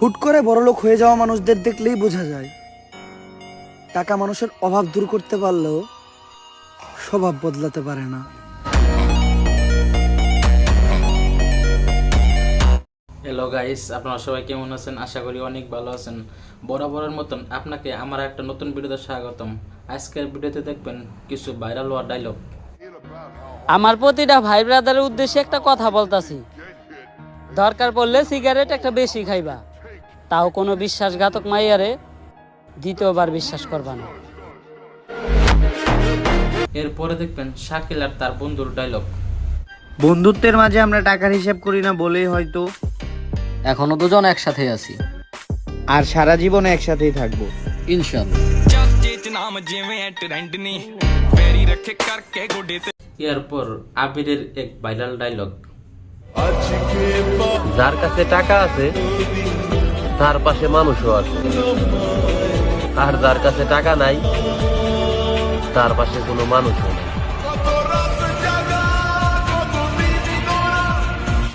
হুট করে বড়লোক হয়ে যাওয়া মানুষদের দেখলেই বোঝা যায় টাকা মানুষের অভাব দূর করতে পারলেও স্বভাব বদলাতে পারে না। হ্যালো গাইস, আপনারা সবাই কেমন আছেন? আশা করি অনেক ভালো আছেন। বরাবরের মতন আপনাকে আমার একটা নতুন ভিডিওতে স্বাগতম। আজকের ভিডিওতে দেখবেন কিছু ভাইরাল হওয়া ডায়লগ। আমার প্রতিটা ভাই ব্রাদারের উদ্দেশ্যে একটা কথা বলতাছি, দরকার পড়লে সিগারেট একটা বেশি খাইবা, তাও কোনো বিশ্বাসঘাতক মাইয়ারে দ্বিতীয়বার বিশ্বাস করবা না। এরপরে দেখবেন শাকিল আর তার বন্ধুর ডায়লগ। বন্ধুত্বের মাঝে আমরা টাকার হিসাব করি না বলেই হয়তো এখনো দুজন একসাথে আছি, আর সারা জীবন একসাথেই থাকবো ইনশাল্লাহ। এরপর আবিরের এক ভাইরাল ডায়লগ। যার কাছে টাকা আছে তার পাশে মানুষও আছে, আর যার কাছে টাকা নাই তার পাশে কোনো মানুষও নাই।